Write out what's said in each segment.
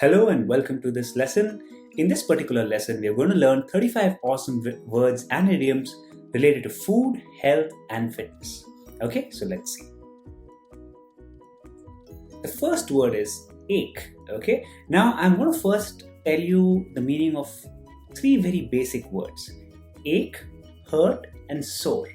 Hello and welcome to this lesson. In this particular lesson, we are going to learn 35 awesome words and idioms related to food, health, and fitness. Okay, so let's see. The first word is ache. Okay, now I'm going to first tell you the meaning of three very basic words: ache, hurt, and sore.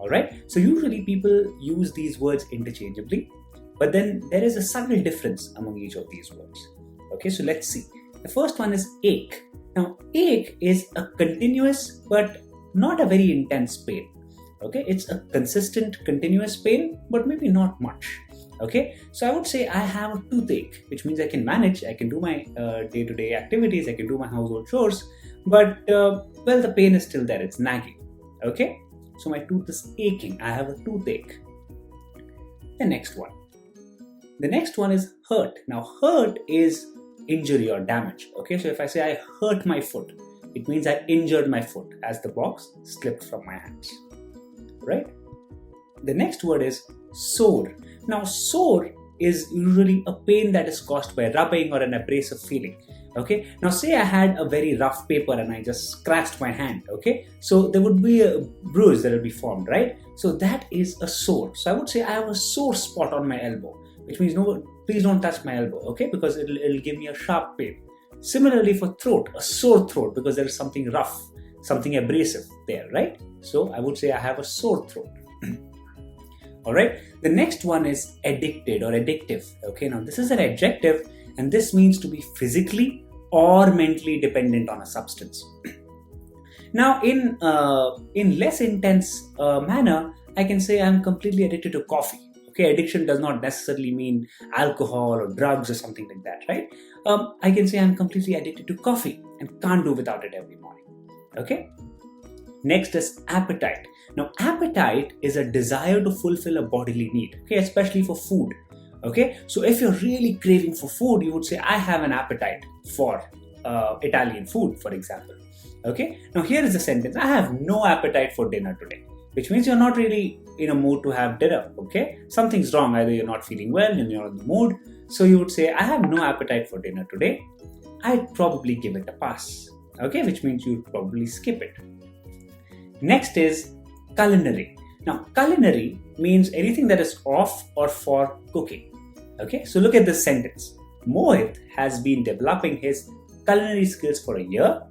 Alright, so usually people use these words interchangeably, but then there is a subtle difference among each of these words. Okay, so let's see. The first one is ache. Now, ache is a continuous but not a very intense pain. Okay, it's a consistent, continuous pain, but maybe not much. Okay, so I would say I have a toothache, which means I can manage, I can do my day-to-day activities, I can do my household chores, but well, the pain is still there, it's nagging. Okay, so my tooth is aching, I have a toothache. The next one is hurt. Now, hurt is injury or damage. Okay, so if I say I hurt my foot, it means I injured my foot as the box slipped from my hands. Right? The next word is sore. Now, sore is usually a pain that is caused by rubbing or an abrasive feeling. Okay, now say I had a very rough paper and I just scratched my hand. Okay, so there would be a bruise that will be formed, right? So that is a sore. So I would say I have a sore spot on my elbow, which means no, please don't touch my elbow, okay, because it'll give me a sharp pain. Similarly for throat, a sore throat, because there is something rough, something abrasive there, right? So I would say I have a sore throat. Alright, the next one is addicted or addictive. Okay, now this is an adjective and this means to be physically or mentally dependent on a substance. Now in less intense manner, I can say I'm completely addicted to coffee. Okay, addiction does not necessarily mean alcohol or drugs or something like that, right? I can say I'm completely addicted to coffee and can't do without it every morning. Okay. Next is appetite. Now, appetite is a desire to fulfill a bodily need, okay, especially for food. Okay, so if you're really craving for food, you would say, I have an appetite for Italian food, for example. Okay, now here is the sentence: I have no appetite for dinner today, which means you're not really in a mood to have dinner. Okay, something's wrong, either you're not feeling well and you're in the mood. So you would say, I have no appetite for dinner today. I'd probably give it a pass. Okay, which means you'd probably skip it. Next is culinary. Now, culinary means anything that is of or for cooking. Okay, so look at this sentence. Mohit has been developing his culinary skills for a year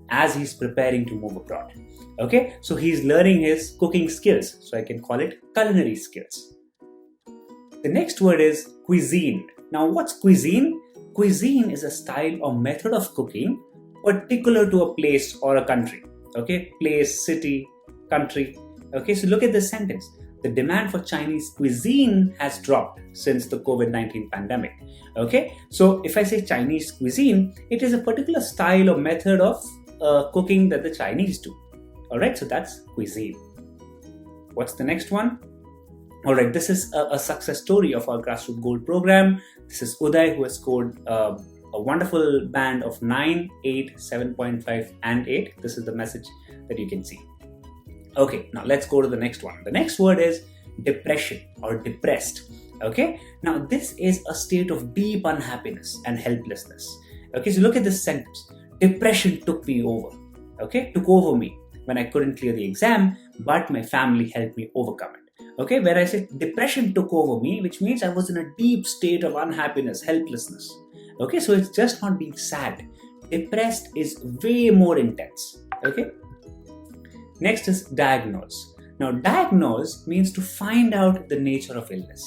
as he's preparing to move abroad. Okay, so he's learning his cooking skills. So I can call it culinary skills. The next word is cuisine. Now, what's cuisine? Cuisine is a style or method of cooking particular to a place or a country. Okay, place, city, country. Okay, so look at this sentence. The demand for Chinese cuisine has dropped since the COVID-19 pandemic. Okay, so if I say Chinese cuisine, it is a particular style or method of cooking that the Chinese do. Alright, so that's cuisine. What's the next one? Alright, this is a success story of our Grassroots Gold program. This is Uday, who has scored a wonderful band of 9, 8, 7.5 and 8. This is the message that you can see. Okay, now let's go to the next one. The next word is depression or depressed. Okay, now this is a state of deep unhappiness and helplessness. Okay, so look at this sentence. Depression took me over. Okay, took over me when I couldn't clear the exam, but my family helped me overcome it. Okay, where I said depression took over me, which means I was in a deep state of unhappiness, helplessness. Okay, so it's just not being sad. Depressed is way more intense. Okay. Next is diagnose. Now, diagnose means to find out the nature of illness.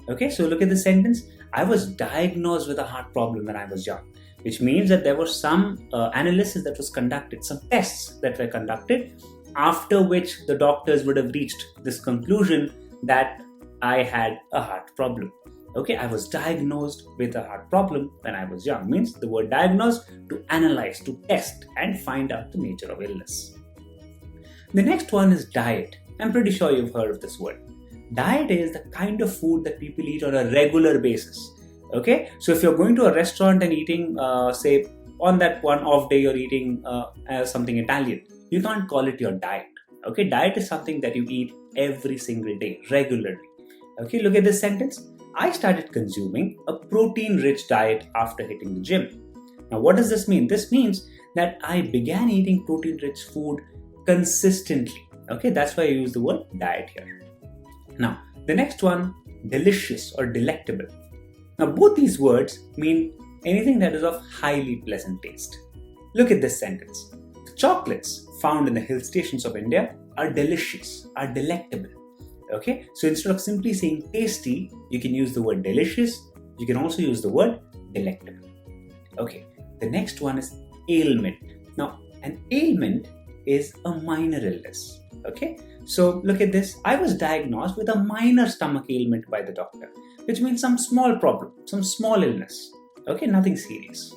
Okay, so look at the sentence. I was diagnosed with a heart problem when I was young, which means that there was some analysis that was conducted, some tests that were conducted, after which the doctors would have reached this conclusion that I had a heart problem. Okay, I was diagnosed with a heart problem when I was young. Means the word diagnose, to analyze, to test and find out the nature of illness. The next one is diet. I'm pretty sure you've heard of this word. Diet is the kind of food that people eat on a regular basis. Okay, so if you're going to a restaurant and eating, say, on that one off day you're eating something Italian, you can't call it your diet. Okay, diet is something that you eat every single day, regularly. Okay, look at this sentence. I started consuming a protein-rich diet after hitting the gym. Now, what does this mean? This means that I began eating protein-rich food consistently. Okay, that's why I use the word diet here. Now, the next one, delicious or delectable. Now, both these words mean anything that is of highly pleasant taste. Look at this sentence. The chocolates found in the hill stations of India are delicious, are delectable. Okay, so instead of simply saying tasty, you can use the word delicious. You can also use the word delectable. Okay, the next one is ailment. Now, an ailment is a minor illness. Okay, so look at this. I was diagnosed with a minor stomach ailment by the doctor, which means some small problem, some small illness. Okay, nothing serious.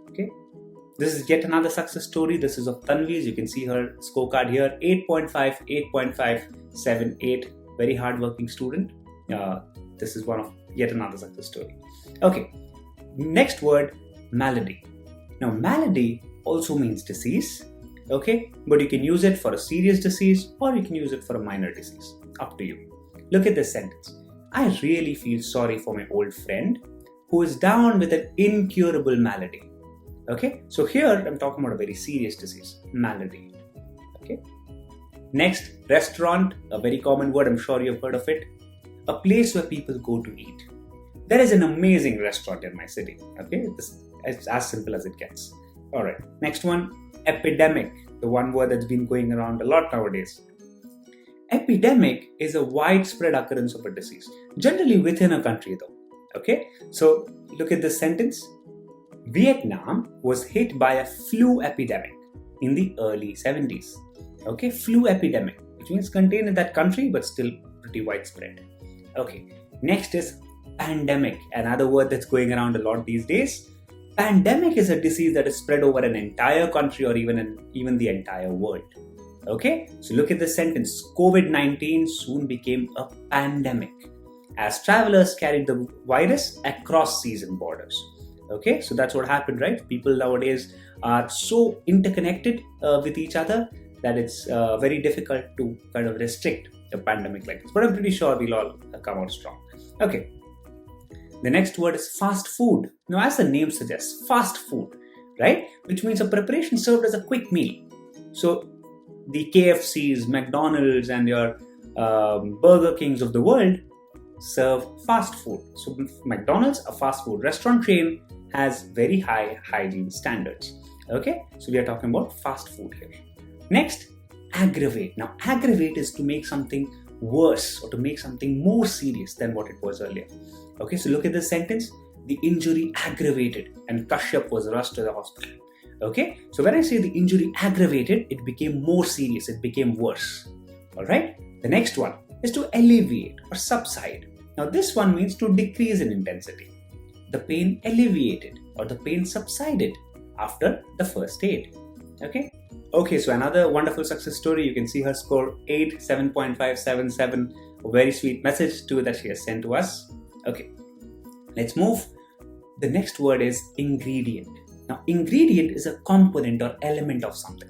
Okay, this is yet another success story. This is of Tanvi's. You can see her scorecard here: 8.5, 8.5, 7, 8. Very hardworking student. This is one of yet another success story. Okay, next word, malady. Now, malady also means disease. Okay, but you can use it for a serious disease or you can use it for a minor disease. Up to you. Look at this sentence. I really feel sorry for my old friend who is down with an incurable malady. Okay, so here I'm talking about a very serious disease, malady. Okay. Next, restaurant, a very common word, I'm sure you've heard of it. A place where people go to eat. There is an amazing restaurant in my city. Okay, it's as simple as it gets. Alright, next one, epidemic, the one word that's been going around a lot nowadays. Epidemic is a widespread occurrence of a disease, generally within a country though. Okay, so look at this sentence. Vietnam was hit by a flu epidemic in the early 70s. Okay, flu epidemic, which means contained in that country but still pretty widespread. Okay, next is pandemic, another word that's going around a lot these days. Pandemic is a disease that is spread over an entire country or even the entire world. Okay, so look at this sentence. COVID-19 soon became a pandemic as travelers carried the virus across seas and borders. Okay, so that's what happened, right? People nowadays are so interconnected with each other that it's very difficult to kind of restrict a pandemic like this. But I'm pretty sure we'll all come out strong. Okay. The next word is fast food. Now, as the name suggests, fast food, right? Which means a preparation served as a quick meal. So the KFCs, McDonald's, and your Burger Kings of the world serve fast food. So McDonald's, a fast food restaurant chain, has very high hygiene standards. Okay, so we are talking about fast food here. Next, aggravate. Now, aggravate is to make something worse or to make something more serious than what it was earlier. Okay, so look at this sentence. The injury aggravated and Kashyap was rushed to the hospital. Okay, so when I say the injury aggravated, it became more serious, it became worse. Alright, the next one is to alleviate or subside. Now, this one means to decrease in intensity. The pain alleviated or the pain subsided after the first aid. Okay, so another wonderful success story. You can see her score 8, 7.577. A very sweet message too that she has sent to us. Okay, let's move. The next word is ingredient. Now, ingredient is a component or element of something.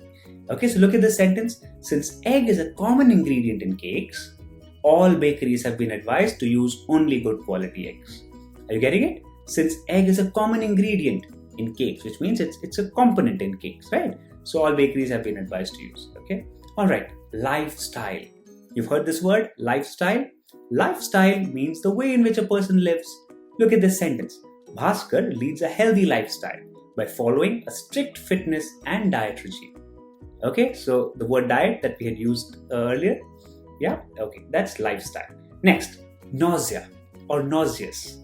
Okay, so look at this sentence. Since egg is a common ingredient in cakes, all bakeries have been advised to use only good quality eggs. Are you getting it? Since egg is a common ingredient in cakes, which means it's a component in cakes, right? So all bakeries have been advised to use. Okay. All right. Lifestyle. You've heard this word, lifestyle. Lifestyle means the way in which a person lives. Look at this sentence. Bhaskar leads a healthy lifestyle by following a strict fitness and diet regime. Okay. So the word diet that we had used earlier. Yeah. Okay. That's lifestyle. Next, nausea or nauseous.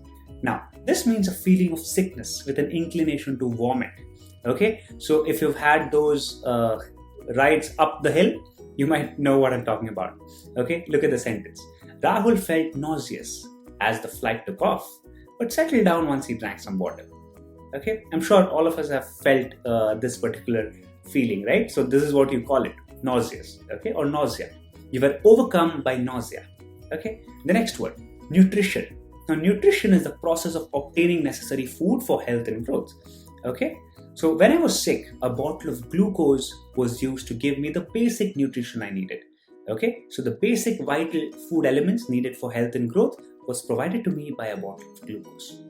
Now, this means a feeling of sickness with an inclination to vomit. Okay, so if you've had those rides up the hill, you might know what I'm talking about. Okay, look at the sentence. Rahul felt nauseous as the flight took off, but settled down once he drank some water. Okay, I'm sure all of us have felt this particular feeling, right? So this is what you call it, nauseous, okay, or nausea. You were overcome by nausea. Okay, the next word, nutrition. Now, nutrition is the process of obtaining necessary food for health and growth. Okay, so when I was sick, a bottle of glucose was used to give me the basic nutrition I needed. Okay, so the basic vital food elements needed for health and growth was provided to me by a bottle of glucose.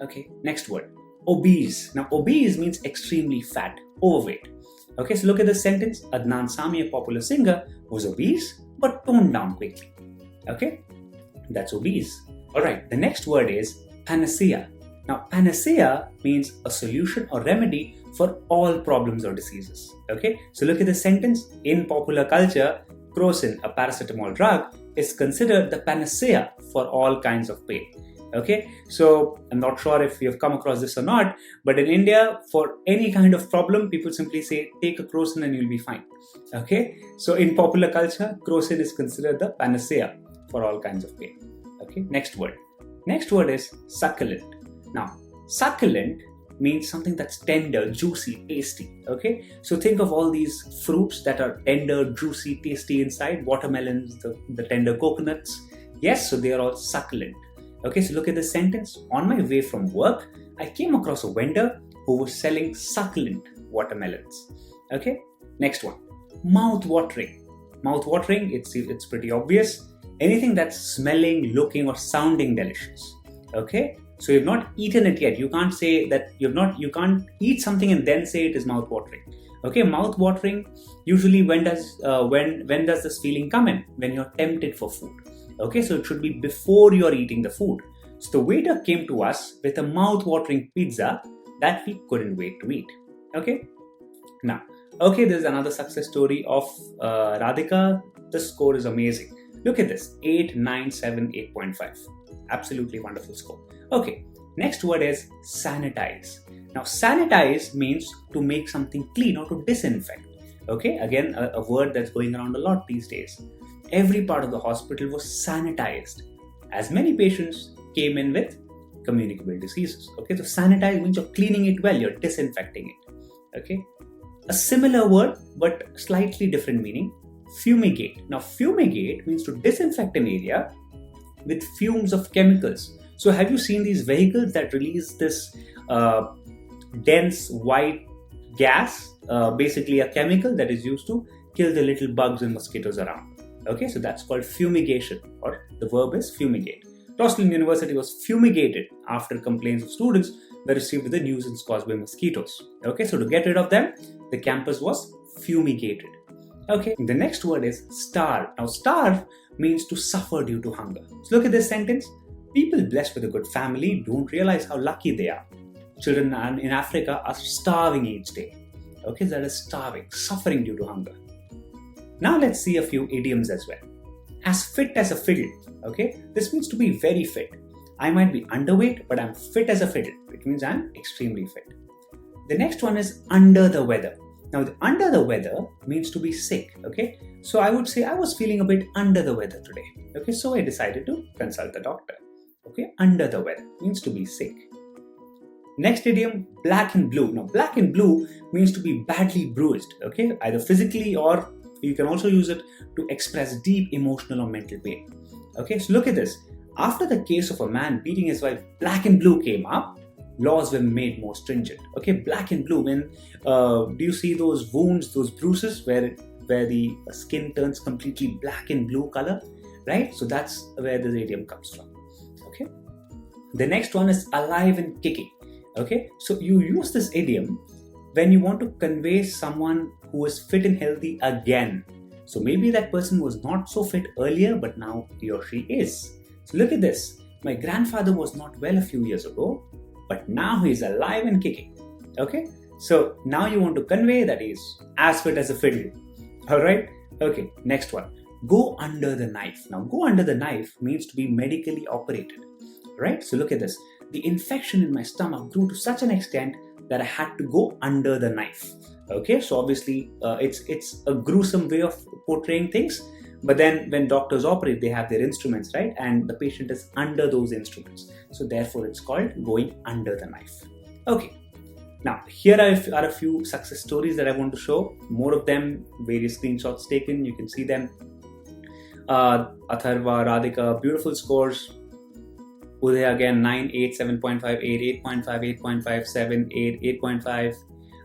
Okay, next word, obese. Now, obese means extremely fat, overweight. Okay, so look at this sentence. Adnan Sami, a popular singer, was obese but toned down quickly. Okay, that's obese. Alright, the next word is panacea. Now, panacea means a solution or remedy for all problems or diseases. Okay, so look at the sentence. In popular culture, Cuisine, a paracetamol drug, is considered the panacea for all kinds of pain. Okay, so I'm not sure if you've come across this or not, but in India, for any kind of problem, people simply say, take a Cuisine and you'll be fine. Okay, so in popular culture, Cuisine is considered the panacea for all kinds of pain. Okay, next word. Next word is succulent. Now, succulent means something that's tender, juicy, tasty. Okay, so think of all these fruits that are tender, juicy, tasty inside. Watermelons, the tender coconuts. Yes, so they are all succulent. Okay, so look at this sentence. On my way from work, I came across a vendor who was selling succulent watermelons. Okay, next one. Mouthwatering. Mouthwatering, it's pretty obvious. Anything that's smelling, looking, or sounding delicious. Okay, so you've not eaten it yet. You can't say that you can't eat something and then say it is mouth-watering. Okay, mouth-watering, usually when does this feeling come in? When you're tempted for food. Okay, so it should be before you're eating the food. So the waiter came to us with a mouth-watering pizza that we couldn't wait to eat. Okay, now, there's another success story of Radhika. The score is amazing. Look at this, 8, 9, 7, 8.5. Absolutely wonderful score. Okay, next word is sanitize. Now, sanitize means to make something clean or to disinfect. Okay, again, a word that's going around a lot these days. Every part of the hospital was sanitized, as many patients came in with communicable diseases. Okay, so sanitize means you're cleaning it well, you're disinfecting it. Okay, a similar word but slightly different meaning, fumigate. Now, fumigate means to disinfect an area with fumes of chemicals. So have you seen these vehicles that release this dense white gas, basically a chemical that is used to kill the little bugs and mosquitoes around? Okay, so that's called fumigation, or the verb is fumigate. Roslin University was fumigated after complaints of students were received with the nuisance caused by mosquitoes. Okay, so to get rid of them, the campus was fumigated. Okay, the next word is starve. Now, starve means to suffer due to hunger. So look at this sentence. People blessed with a good family don't realize how lucky they are. Children in Africa are starving each day. Okay, that is starving, suffering due to hunger. Now let's see a few idioms as well. As fit as a fiddle. Okay, this means to be very fit. I might be underweight, but I'm fit as a fiddle. It means I'm extremely fit. The next one is under the weather. Now, the under the weather means to be sick. Okay, so I would say I was feeling a bit under the weather today. Okay, so I decided to consult the doctor. Okay, under the weather means to be sick. Next idiom, black and blue. Now, black and blue means to be badly bruised. Okay, either physically, or you can also use it to express deep emotional or mental pain. Okay, so look at this. After the case of a man beating his wife, black and blue came up. Laws were made more stringent. Okay, black and blue. When do you see those wounds, those bruises where the skin turns completely black and blue color, right? So that's where this idiom comes from. Okay. The next one is alive and kicking. Okay, so you use this idiom when you want to convey someone who is fit and healthy again. So maybe that person was not so fit earlier, but now he or she is. So look at this. My grandfather was not well a few years ago, but now he's alive and kicking. Okay, so now you want to convey that he's as fit as a fiddle. Alright, okay, next one. Go under the knife. Now, go under the knife means to be medically operated. Right, so look at this. The infection in my stomach grew to such an extent that I had to go under the knife. Okay, so obviously it's a gruesome way of portraying things. But then when doctors operate, they have their instruments, right? And the patient is under those instruments. So therefore, it's called going under the knife. Okay. Now, here are a few success stories that I want to show. More of them, various screenshots taken. You can see them. Atharva, Radhika, beautiful scores. Uday again, 9, 8, 7.5, 8, 8.5, 8.5, 7, 8, 8.5.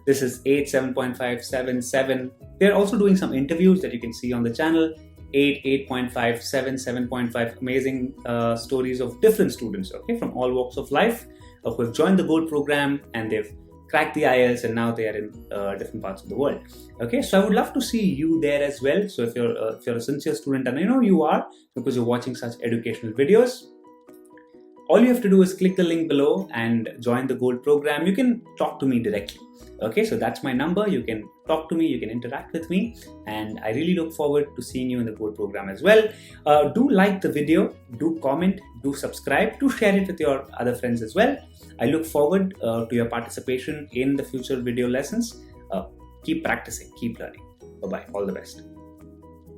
This is 8, 7.5, 7, 7. They're also doing some interviews that you can see on the channel. 8, 8.5, 7, 7.5 amazing stories of different students, okay, from all walks of life who have joined the Gold program and they've cracked the IELTS and now they are in different parts of the world. Okay, so I would love to see you there as well. So if you're a sincere student, and I know you are because you're watching such educational videos, all you have to do is click the link below and join the Gold program. You can talk to me directly. Okay, so that's my number. You can talk to me, you can interact with me, and I really look forward to seeing you in the Gold program as well. Do like the video, do comment, do subscribe, do share it with your other friends as well. I look forward to your participation in the future video lessons. Keep practicing, keep learning. Bye-bye. All the best.